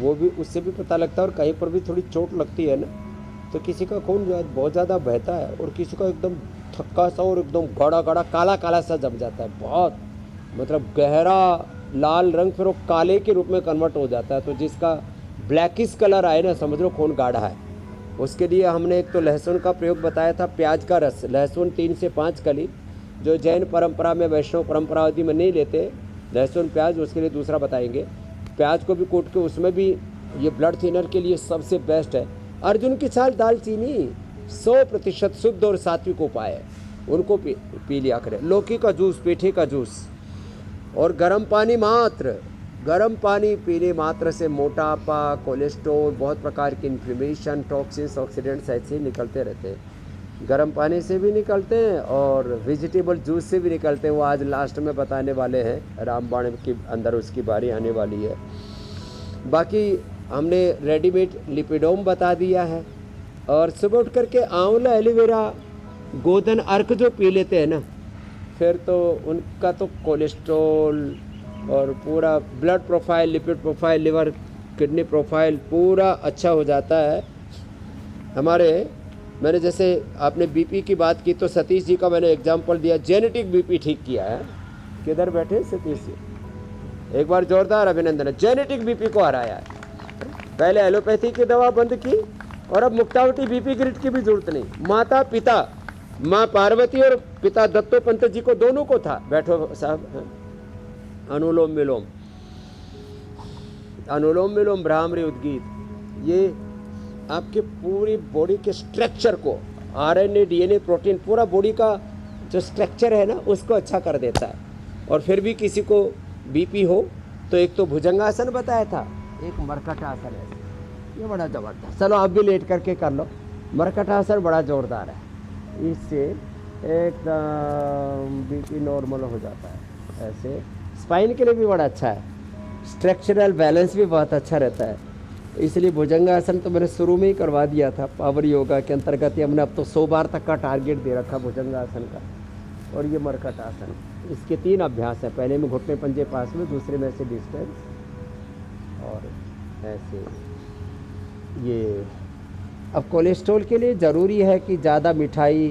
वो भी उससे भी पता लगता है। और कहीं पर भी थोड़ी चोट लगती है ना, तो किसी का खून जो है बहुत ज़्यादा बहता है और किसी का एकदम थक्का सा और एकदम गाढ़ा गाढ़ा काला काला सा जम जाता है, बहुत मतलब गहरा लाल रंग, फिर वो काले के रूप में कन्वर्ट हो जाता है। तो जिसका ब्लैकिश कलर आए ना, समझ लो खून गाढ़ा है। उसके लिए हमने एक तो लहसुन का प्रयोग बताया था, प्याज का रस, लहसुन 3 से 5 कली, जो जैन परंपरा में वैष्णव परंपरा आदि में नहीं लेते लहसुन प्याज, उसके लिए दूसरा बताएंगे। प्याज को भी कूट के उसमें भी, ये ब्लड थिनर के लिए सबसे बेस्ट है। अर्जुन की छाल, दालचीनी 100% शुद्ध और सात्विक उपाय है, उनको पी लिया करें। लौकी का जूस, पेठे का जूस और गर्म पानी मात्र, गर्म पानी पीने मात्र से मोटापा, कोलेस्ट्रॉल, बहुत प्रकार की इन्फ्लेमेशन, टॉक्सिन्स, ऑक्सीडेंट्स ऐसे ही निकलते रहते हैं। गर्म पानी से भी निकलते हैं और वेजिटेबल जूस से भी निकलते हैं। वो आज लास्ट में बताने वाले हैं, रामबाण के अंदर उसकी बारी आने वाली है। बाकी हमने रेडीमेड लिपिडोम बता दिया है। और सुबह उठ करके आंवला, एलोवेरा, गोधन अर्क जो पी लेते हैं ना, फिर तो उनका तो कोलेस्ट्रॉल और पूरा blood profile, lipid profile, liver kidney profile पूरा अच्छा हो जाता है। मैंने जैसे आपने बीपी की बात की तो सतीश जी का मैंने एग्जांपल दिया, जेनेटिक बीपी ठीक किया है। किधर बैठे सतीश जी, एक बार जोरदार अभिनंदन है, जेनेटिक बीपी को हराया है। पहले एलोपैथी की दवा बंद की और अब मुक्तावटी बीपी ग्रिड की भी जरूरत नहीं। माता पिता, माँ पार्वती और पिता दत्तोपंत जी को, दोनों को था। बैठो साहब, अनुलोम विलोम, अनुलोम विलोम, भ्रामरी, उद्गीत, ये आपके पूरी बॉडी के स्ट्रक्चर को, आरएनए, डीएनए, प्रोटीन, पूरा बॉडी का जो स्ट्रक्चर है ना उसको अच्छा कर देता है। और फिर भी किसी को बीपी हो तो एक तो भुजंगासन बताया था, एक मरकटासन है, ये बड़ा ज़बरदस्त। चलो आप भी लेट करके कर लो, मरकटासन बड़ा ज़ोरदार है, इससे एकदम बीपी नॉर्मल हो जाता है। ऐसे स्पाइन के लिए भी बड़ा अच्छा है, स्ट्रक्चरल बैलेंस भी बहुत अच्छा रहता है। इसलिए भुजंगासन तो मैंने शुरू में ही करवा दिया था, पावर योगा के अंतर्गत ही हमने अब तो 100 बार तक का टारगेट दे रखा भुजंगासन का। और ये मरकटासन, इसके 3 अभ्यास हैं, पहले में घुटने पंजे पास में, दूसरे में ऐसे डिस्टेंस और ऐसे ये। अब कोलेस्ट्रॉल के लिए ज़रूरी है कि ज़्यादा मिठाई,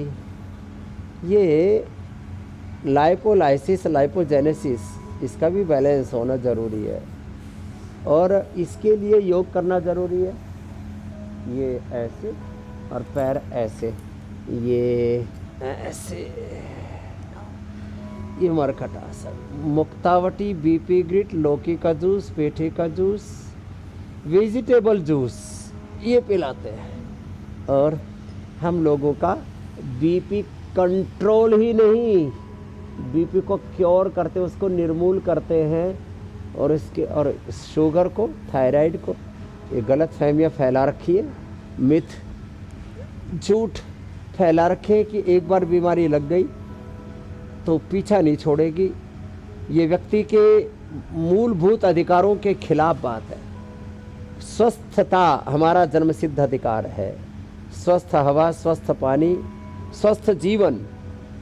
ये लाइपोलाइसिस, लाइपोजेनेसिस, इसका भी बैलेंस होना ज़रूरी है। और इसके लिए योग करना ज़रूरी है। ये ऐसे और पैर ऐसे, ये ऐसे, ये मरकटासन। मुक्तावटी, बीपी ग्रिड, लौकी का जूस, पेठे का जूस, वेजिटेबल जूस, ये पिलाते हैं। और हम लोगों का बीपी कंट्रोल ही नहीं, बीपी को क्योर करते, उसको निर्मूल करते हैं। और इसके और शुगर को, थायराइड को, ये गलत फहमियाँ फैला रखी है, मिथ, झूठ फैला रखे कि एक बार बीमारी लग गई तो पीछा नहीं छोड़ेगी। ये व्यक्ति के मूलभूत अधिकारों के खिलाफ बात है। स्वस्थता हमारा जन्मसिद्ध अधिकार है। स्वस्थ हवा, स्वस्थ पानी, स्वस्थ जीवन,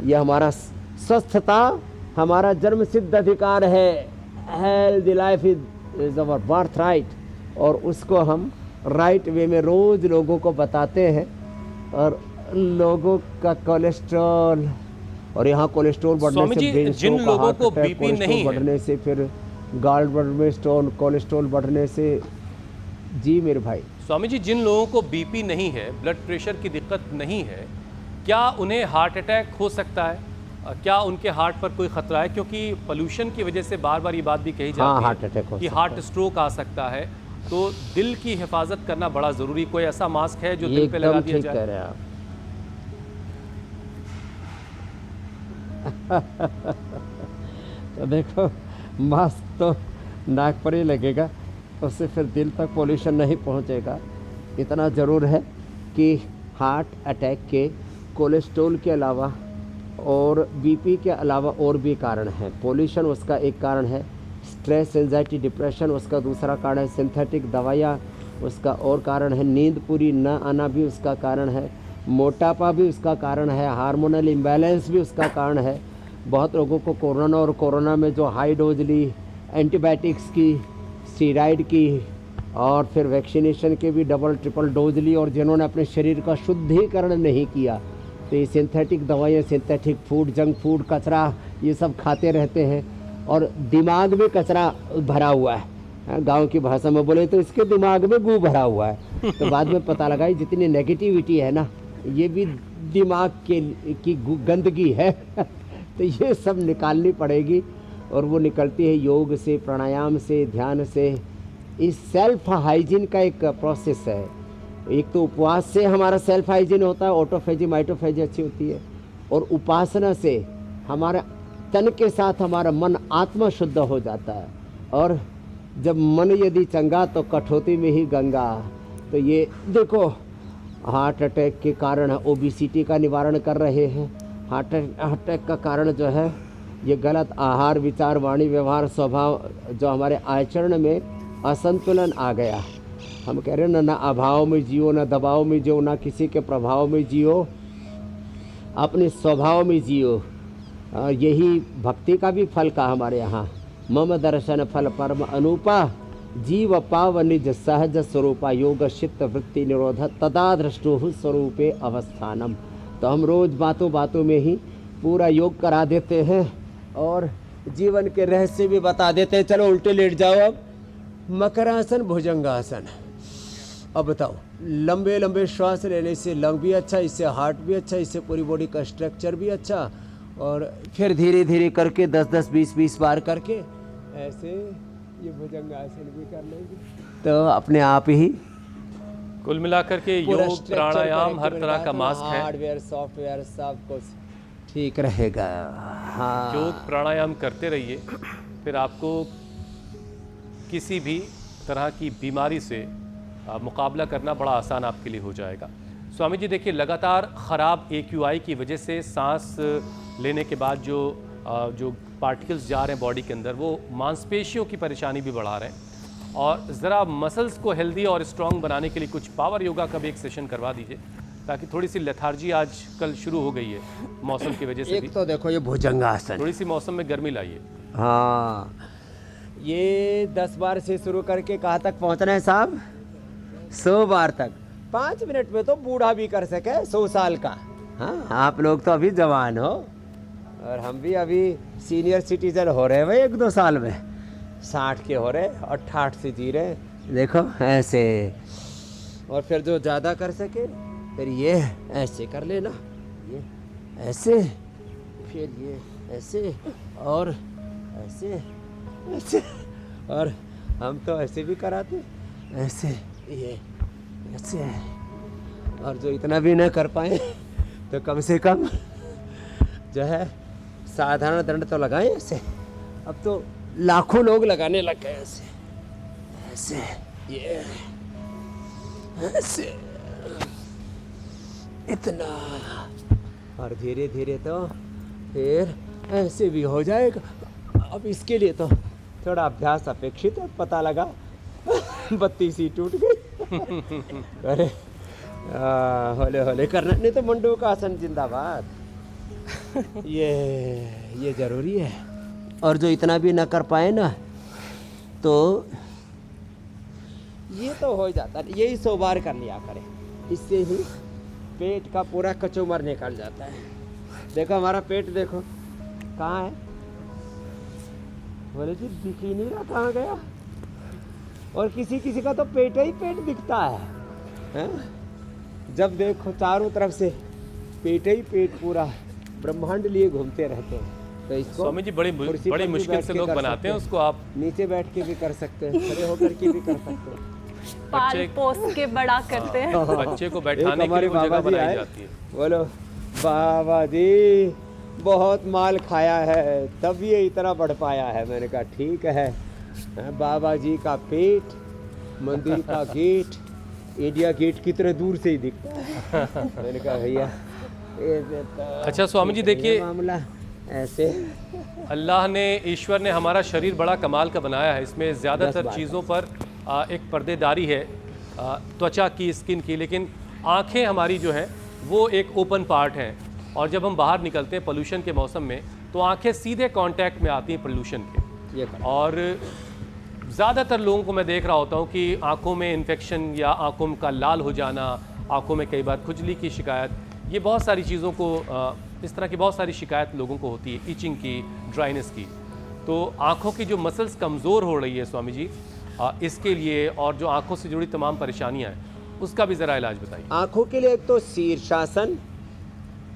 ये हमारा, स्वस्थता हमारा जन्मसिद्ध अधिकार है। Healthy life is our birth right, और उसको हम राइट वे में रोज लोगों को बताते हैं। और लोगों का कोलेस्ट्रॉल, और यहाँ कोलेस्ट्रॉल बढ़ने से ब्रेन जिन स्ट्रोक, लोगों हार्ट को अटैक, बीपी नहीं कोलेस्ट्रॉल है, बढ़ने से फिर गाल ब्लडर में स्टोन, कोलेस्ट्रॉल बढ़ने से। जी मेरे भाई, स्वामी जी, जिन लोगों को बीपी नहीं है, ब्लड प्रेशर की दिक्कत नहीं है, क्या उन्हें हार्ट अटैक हो सकता है? क्या उनके हार्ट पर कोई खतरा है? क्योंकि पोल्यूशन की वजह से बार बार ये बात भी कही हाँ, जाती हार्ट है अटैक हो कि सकता हार्ट स्ट्रोक आ सकता है, तो दिल की हिफाजत करना बड़ा ज़रूरी। कोई ऐसा मास्क है जो ये दिल पे लगा एकदम दिया ठीक जाए? कह रहे हैं आप। तो देखो, मास्क तो नाक पर ही लगेगा, उससे फिर दिल तक पोल्यूशन नहीं पहुंचेगा। इतना ज़रूर है कि हार्ट अटैक के कोलेस्ट्रॉल के अलावा और बीपी के अलावा और भी कारण हैं। पोल्यूशन उसका एक कारण है, स्ट्रेस, एंजाइटी, डिप्रेशन उसका दूसरा कारण है, सिंथेटिक दवाइयाँ उसका और कारण है, नींद पूरी न आना भी उसका कारण है, मोटापा भी उसका कारण है, हार्मोनल इम्बैलेंस भी उसका कारण है। बहुत लोगों को कोरोना में जो हाई डोज ली, एंटीबायोटिक्स की, स्टीराइड की और फिर वैक्सीनेशन के भी डबल ट्रिपल डोज ली, और जिन्होंने अपने शरीर का शुद्धिकरण नहीं किया, तो ये सिंथेटिक दवाइयाँ, सिंथेटिक फूड, जंक फूड, कचरा ये सब खाते रहते हैं और दिमाग में कचरा भरा हुआ है। गांव की भाषा में बोले तो इसके दिमाग में गू भरा हुआ है। तो बाद में पता लगा जितनी नेगेटिविटी है ना, ये भी दिमाग की गंदगी है। तो ये सब निकालनी पड़ेगी, और वो निकलती है योग से, प्राणायाम से, ध्यान से। इस सेल्फ हाइजीन का एक प्रोसेस है। एक तो उपवास से हमारा सेल्फ हाइजीन होता है, ऑटोफेजी माइटोफेजी अच्छी होती है, और उपासना से हमारा तन के साथ हमारा मन आत्मा शुद्ध हो जाता है। और जब मन यदि चंगा तो कठौती में ही गंगा। तो ये देखो, हार्ट अटैक के कारण ओबेसिटी का निवारण कर रहे हैं। हार्ट अटैक का कारण जो है ये गलत आहार, विचार, वाणी, व्यवहार, स्वभाव, जो हमारे आचरण में असंतुलन आ गया। हम कह रहे हैं ना अभाव में जियो, ना दबाव में जियो, ना किसी के प्रभाव में जियो, अपने स्वभाव में जियो। यही भक्ति का भी फल का हमारे यहाँ, मम दर्शन फल परम अनूपा, जीव पाव निज सहज स्वरूपा, योग चित्त वृत्ति निरोध तदा दृष्टु स्वरूपे अवस्थानम। तो हम रोज बातों बातों में ही पूरा योग करा देते हैं और जीवन के रहस्य भी बता देते हैं। चलो उल्टे लेट जाओ अब, मकरासन, भुजंगासन। अब बताओ, लंबे लंबे श्वास लेने से लंग भी अच्छा, इससे हार्ट भी अच्छा, इससे पूरी बॉडी का स्ट्रक्चर भी अच्छा। और फिर धीरे धीरे करके 10-10, 20-20 बार करके ऐसे ये भुजंगासन भी कर लेंगे, तो अपने आप ही कुल मिलाकर के योग, प्राणायाम, हर तरह का मास्क है। हार्डवेयर, सॉफ्टवेयर सब कुछ ठीक रहेगा। हाँ, योग प्राणायाम करते रहिए, फिर आपको किसी भी तरह की बीमारी से मुकाबला करना बड़ा आसान आपके लिए हो जाएगा। स्वामी जी देखिए, लगातार ख़राब AQI की वजह से सांस लेने के बाद जो पार्टिकल्स जा रहे हैं बॉडी के अंदर, वो मांसपेशियों की परेशानी भी बढ़ा रहे हैं। और ज़रा मसल्स को हेल्दी और स्ट्रॉन्ग बनाने के लिए कुछ पावर योगा का भी एक सेशन करवा दीजिए, ताकि थोड़ी सी लेथार्जी आज कल शुरू हो गई है मौसम की वजह से एक तो देखो ये भुजंगासन, थोड़ी सी मौसम में गर्मी लाइए। हाँ, ये 10 बार से शुरू करके कहाँ तक पहुँचना है साहब? 100 बार तक। 5 मिनट में तो बूढ़ा भी कर सके 100 साल का। हाँ, आप लोग तो अभी जवान हो और हम भी अभी सीनियर सिटीजन हो रहे हैं भाई, 1-2 साल में 60 के हो रहे और 68 से जी रहे। देखो ऐसे, और फिर जो ज़्यादा कर सके फिर ये ऐसे कर लेना, ये ऐसे, फिर ये ऐसे और ऐसे ऐसे, और हम तो ऐसे भी कराते, ऐसे, ये ऐसे। और जो इतना भी न कर पाए तो कम से कम जो है साधारण दंड तो लगाएं ऐसे। अब तो लाखों लोग लगाने लग गए ऐसे ऐसे, ये ऐसे, इतना। और धीरे धीरे तो फिर ऐसे भी हो जाएगा। अब इसके लिए तो थोड़ा अभ्यास अपेक्षित है। पता लगा बत्ती सी टूट गई। अरे होले होले करना, नहीं तो मंडू का आसन जिंदाबाद। ये जरूरी है। और जो इतना भी ना कर पाए ना, तो ये तो हो जाता है। यही 100 बार कर लिया करें, इससे ही पेट का पूरा कचौमर निकल जाता है। देखो हमारा पेट देखो कहाँ है, बोले जी दिख ही नहीं रहा कहाँ गया। और किसी किसी का तो पेट ही पेट दिखता है, जब देखो चारों तरफ से पेट ही पेट पूरा ब्रह्मांड लिए घूमते रहते हैं। तो इसको स्वामी जी बड़ी कुर्सी बड़ी पर भी मुश्किल बैठ से के लोग कर बनाते सकते हैं उसको। आप नीचे बैठ के भी कर सकते हैं, खड़े होकर के भी कर सकते हैं। पाल बच्चे पोस के बड़ा करते हैं। बच्चे को एक बैठाने के हमारे लिए वो जगह बाबा जी बनाई आए, जाती है। बोलो बाबा जी बहुत माल खाया है तब ये इतना बढ़ पाया है। मैंने कहा ठीक है, बाबा जी का पेट मंदिर का गेट, इंडिया गेट की तरह दूर से ही दिखता है। मैंने कहा भैया अच्छा स्वामी जी देखिए, मामला ऐसे अल्लाह ने, ईश्वर ने हमारा शरीर बड़ा कमाल का बनाया है। इसमें 10 ज़्यादातर बार चीज़ों पर एक पर्देदारी है त्वचा की, स्किन की, लेकिन आँखें हमारी जो हैं वो एक ओपन पार्ट हैं। और जब हम बाहर निकलते हैं पोल्यूशन के मौसम में तो आंखें सीधे कांटेक्ट में आती हैं पोल्यूशन के। ये और ज़्यादातर लोगों को मैं देख रहा होता हूँ कि आंखों में इन्फेक्शन या आंखों का लाल हो जाना, आंखों में कई बार खुजली की शिकायत, ये बहुत सारी चीज़ों को इस तरह की बहुत सारी शिकायत लोगों को होती है, इचिंग की, ड्राइनेस की। तो आंखों की जो मसल्स कमज़ोर हो रही है स्वामी जी, इसके लिए और जो आंखों से जुड़ी तमाम परेशानियाँ हैं उसका भी ज़रा इलाज बताइए। आंखों के लिए एक तो शीर्षासन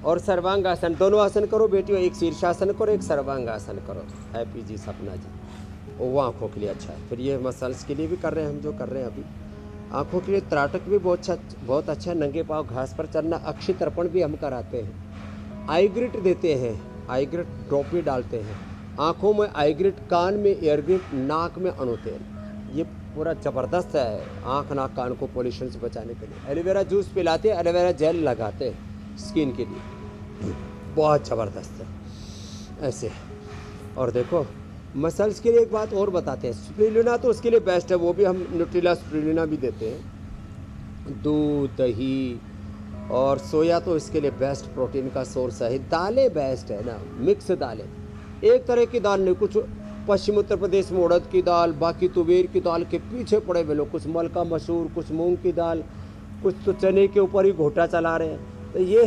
और सर्वांगासन, दोनों आसन करो बेटियों। एक शीर्षासन करो, एक सर्वांगासन करो। हैप्पी जी, सपना जी, वो आंखों के लिए अच्छा है। फिर ये मसल्स के लिए भी कर रहे हैं हम, जो कर रहे हैं अभी। आंखों के लिए त्राटक भी बहुत अच्छा है। नंगे पाँव घास पर चलना, अक्षी तर्पण भी हम कराते हैं। आईग्रिट देते हैं, आईग्रिट ड्रॉप भी डालते हैं। आंखों में आईग्रिट, कान में एयरग्रिट, नाक में अणुतेल। ये पूरा ज़बरदस्त है आँख नाक कान को पोल्यूशन से बचाने के लिए। एलोवेरा जूस पिलाते हैं, एलोवेरा जेल लगाते हैं स्किन के लिए, बहुत ज़बरदस्त है ऐसे। और देखो मसल्स के लिए एक बात और बताते हैं, स्पिरुलिना तो उसके लिए बेस्ट है, वो भी हम न्यूट्रिला स्पिरुलिना भी देते हैं। दूध, दही और सोया तो इसके लिए बेस्ट प्रोटीन का सोर्स है। दालें बेस्ट है ना, मिक्स दालें, एक तरह की दाल नहीं। कुछ पश्चिम उत्तर प्रदेश में उड़द की दाल, बाकी तुवेर की दाल के पीछे पड़े हुए लोग, कुछ मलका मसूर, कुछ मूंग की दाल, कुछ तो चने के ऊपर ही घोटा चला रहे हैं। तो ये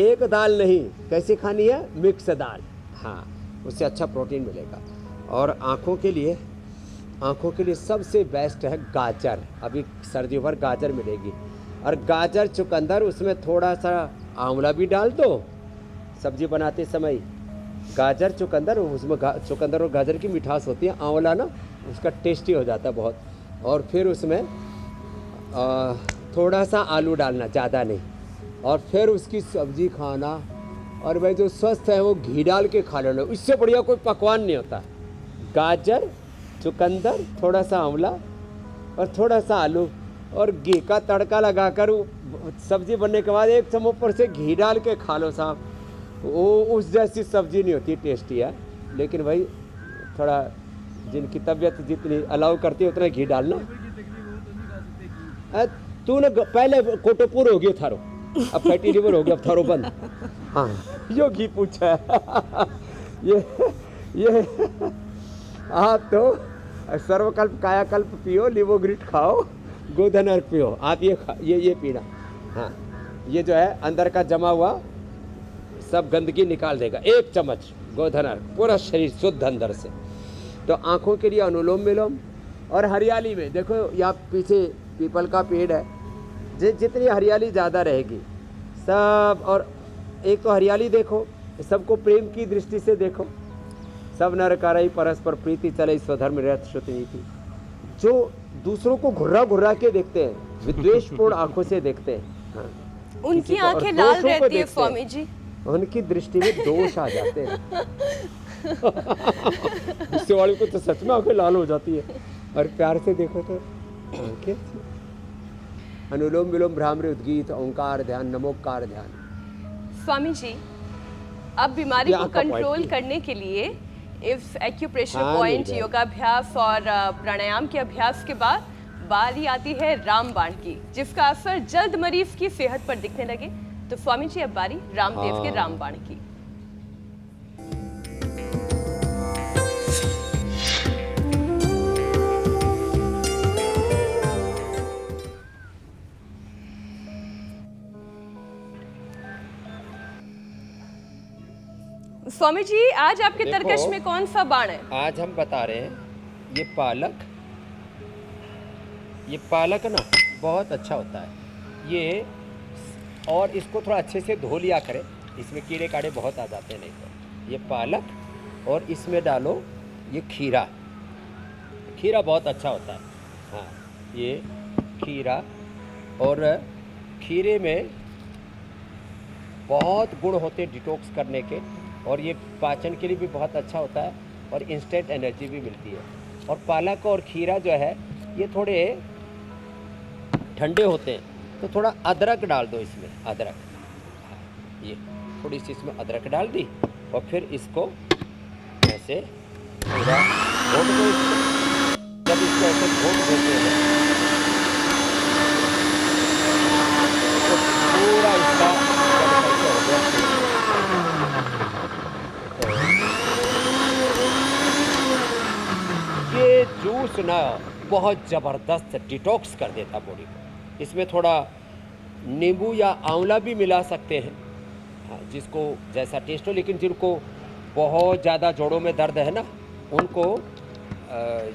एक दाल नहीं, कैसे खानी है, मिक्स दाल, हाँ, उससे अच्छा प्रोटीन मिलेगा। और आँखों के लिए सबसे बेस्ट है गाजर। अभी सर्दियों भर गाजर मिलेगी, और गाजर चुकंदर, उसमें थोड़ा सा आंवला भी डाल दो सब्जी बनाते समय। गाजर चुकंदर, उसमें चुकंदर और गाजर की मिठास होती है, आंवला ना उसका टेस्टी हो जाता है बहुत। और फिर उसमें थोड़ा सा आलू डालना, ज़्यादा नहीं, और फिर उसकी सब्जी खाना। और भाई जो स्वस्थ है वो घी डाल के खा लेना, इससे बढ़िया कोई पकवान नहीं होता। गाजर, चुकंदर, थोड़ा सा आंवला और थोड़ा सा आलू, और घी का तड़का लगाकर सब्जी बनने के बाद एक चम्मच ऊपर से घी डाल के खा लो साहब, वो उस जैसी सब्जी नहीं होती, टेस्टी है। लेकिन भाई थोड़ा जिनकी तबीयत जितनी अलाउ करती है उतना घी डालना। तूने पहले कोटो पूरा हो गया थारो, अब फैटी लिवर हो गया, अब थारो बंद। हाँ, यो घी पूछा है। ये आप तो सर्वकल्प कायाकल्प पियो, लिवोग्रिट खाओ, गोधन अर्क पियो। आप ये पीना, हाँ, ये जो है अंदर का जमा हुआ सब गंदगी निकाल देगा। 1 चम्मच गोधन अर्क, पूरा शरीर शुद्ध अंदर से। तो आँखों के लिए अनुलोम विलोम। और हरियाली में देखो, यहाँ पीछे पीपल का पेड़ है, जितनी हरियाली ज़्यादा रहेगी सब। और एक तो हरियाली देखो, सबको प्रेम की दृष्टि से देखो। सब नर करई परस्पर प्रीति, चले स्वधर्म रथ श्रुति नीति। जो दूसरों को घुर्रा घुर्रा के देखते हैं, विद्वेषपूर्ण आंखों से देखते हैं, हाँ, उनकी आंखें लाल रहती है स्वामी जी, उनकी दृष्टि में दोष आ जाते हैं। गुस्से वाले को तो सच में आंखें लाल हो जाती है, और प्यार से देखो तो आंखें। अनुलोम विलोम, भ्रामरी, उद्गीत, ओंकार ध्यान, नमोकार ध्यान। स्वामी जी, अब बीमारी को कंट्रोल करने के लिए इस एक्यूप्रेशर पॉइंट, योगाभ्यास और प्राणायाम के अभ्यास के बाद बारी आती है रामबाण की, जिसका असर जल्द मरीज की सेहत पर दिखने लगे। तो स्वामी जी, अब बारी रामदेव के रामबाण की। स्वामी जी, आज आपके तरकश में कौन सा बाण है? आज हम बता रहे हैं, ये पालक ना बहुत अच्छा होता है ये, और इसको थोड़ा अच्छे से धो लिया करें। इसमें कीड़े काड़े बहुत आ जाते हैं नहीं तो। ये पालक और इसमें डालो ये खीरा, खीरा बहुत अच्छा होता है। हाँ, ये खीरा, और खीरे में बहुत गुण होते हैं डिटॉक्स करने के, और ये पाचन के लिए भी बहुत अच्छा होता है और इंस्टेंट एनर्जी भी मिलती है। और पालक और खीरा जो है ये थोड़े ठंडे होते हैं, तो थोड़ा अदरक डाल दो इसमें, अदरक, ये थोड़ी सी इसमें अदरक डाल दी, और फिर इसको ऐसे पूरा घोट दो इसको। जब इसको ऐसे घोट देते हैं तो पूरा इसका जब ऐसे हो गया, तो ये जूस ना बहुत ज़बरदस्त डिटॉक्स कर देता बॉडी को। इसमें थोड़ा नींबू या आंवला भी मिला सकते हैं, हाँ, जिसको जैसा टेस्ट हो। लेकिन जिनको बहुत ज़्यादा जोड़ों में दर्द है ना, उनको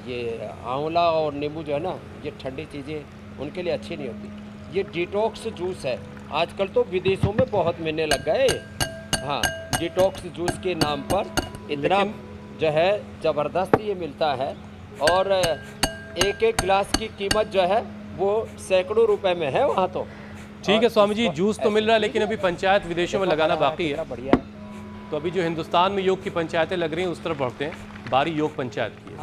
ये आंवला और नींबू जो है ना, ये ठंडी चीज़ें उनके लिए अच्छी नहीं होती। ये डिटॉक्स जूस है, आजकल तो विदेशों में बहुत मिलने लग गए। हाँ, डिटॉक्स जूस के नाम पर इतना जो है ज़बरदस्त ये मिलता है, और एक एक गिलास की कीमत जो है वो सैकड़ों रुपए में है वहाँ तो। ठीक है स्वामी जी, जूस तो मिल रहा है, लेकिन अभी पंचायत विदेशों में लगाना बाकी है। बढ़िया। तो अभी जो हिंदुस्तान में योग की पंचायतें लग रही हैं उस तरफ बढ़ते हैं। बारी योग पंचायत की है।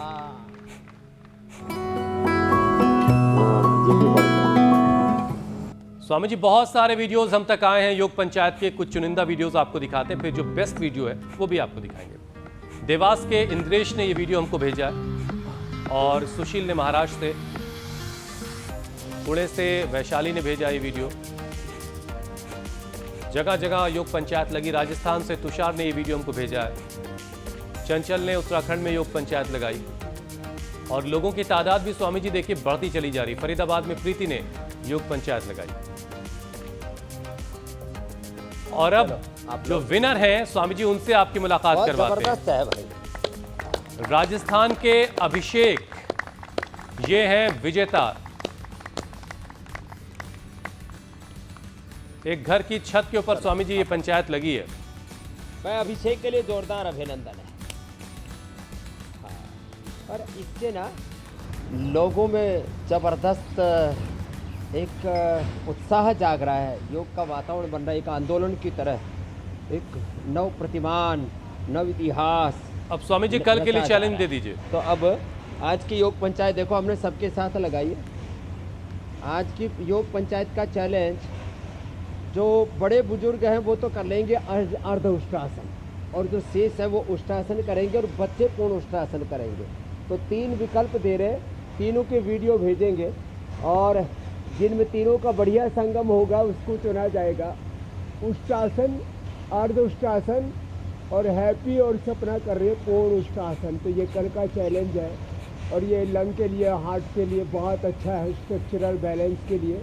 स्वामी जी, बहुत सारे वीडियोस हम तक आए हैं योग पंचायत के, कुछ चुनिंदा वीडियोस आपको दिखाते हैं, फिर जो बेस्ट वीडियो है वो भी आपको दिखाएंगे। देवास के इंद्रेश ने ये वीडियो हमको भेजा है, और सुशील ने महाराष्ट्र से, पुणे से वैशाली ने भेजा ये वीडियो। जगह जगह योग पंचायत लगी। राजस्थान से तुषार ने ये वीडियो हमको भेजा है। चंचल ने उत्तराखंड में योग पंचायत लगाई, और लोगों की तादाद भी स्वामी जी देखिए बढ़ती चली जा रही। फरीदाबाद में प्रीति ने योग पंचायत लगाई। और अब जो विनर हैं स्वामी जी, उनसे आपकी मुलाकात बहुत करवाते हैं। जबरदस्त है भाई। राजस्थान के अभिषेक, ये हैं विजेता। एक घर की छत के ऊपर स्वामी जी ये पंचायत लगी है। मैं अभिषेक के लिए जोरदार अभिनंदन है। हाँ, और इससे ना लोगों में जबरदस्त एक उत्साह जाग रहा है। योग का वातावरण बन रहा है, एक आंदोलन की तरह, एक नव प्रतिमान, नव इतिहास। अब स्वामी जी कल के लिए चैलेंज दे दीजिए। तो अब आज की योग पंचायत देखो, हमने सबके साथ लगाई है। आज की योग पंचायत का चैलेंज, जो बड़े बुजुर्ग हैं वो तो कर लेंगे अर्ध उष्टासन, और जो शेष है वो उष्टासन करेंगे, और बच्चे पूर्ण उष्टासन करेंगे। तो 3 विकल्प दे रहे, तीनों के वीडियो भेजेंगे, और जिनमें तीनों का बढ़िया संगम होगा उसको चुना जाएगा। उष्टासन, अर्ध उष्टासन और हैप्पी और सपना कर रहे पूर्ण उष्टासन। तो ये कल का चैलेंज है, और ये लंग के लिए, हार्ट के लिए बहुत अच्छा है, स्ट्रक्चरल बैलेंस के लिए।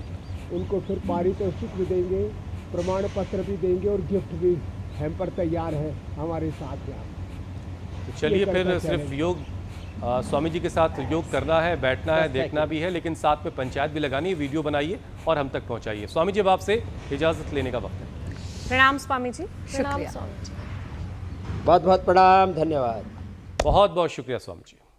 उनको फिर पारितोषिक भी देंगे, प्रमाण पत्र भी देंगे, और गिफ्ट भी हैम्पर तैयार है हमारे साथ यहाँ। तो चलिए ये कल फिर का सिर्फ challenge। योग स्वामी जी के साथ योग करना है, बैठना है, देखना भी है, लेकिन साथ में पंचायत भी लगानी है। वीडियो बनाइए और हम तक पहुंचाइए। स्वामी जी, अब आपसे इजाजत लेने का वक्त है। प्रणाम स्वामी जी, प्रणाम शुक्रिया। स्वामी जी। बहुत बहुत प्रणाम, धन्यवाद। बहुत बहुत शुक्रिया स्वामी जी।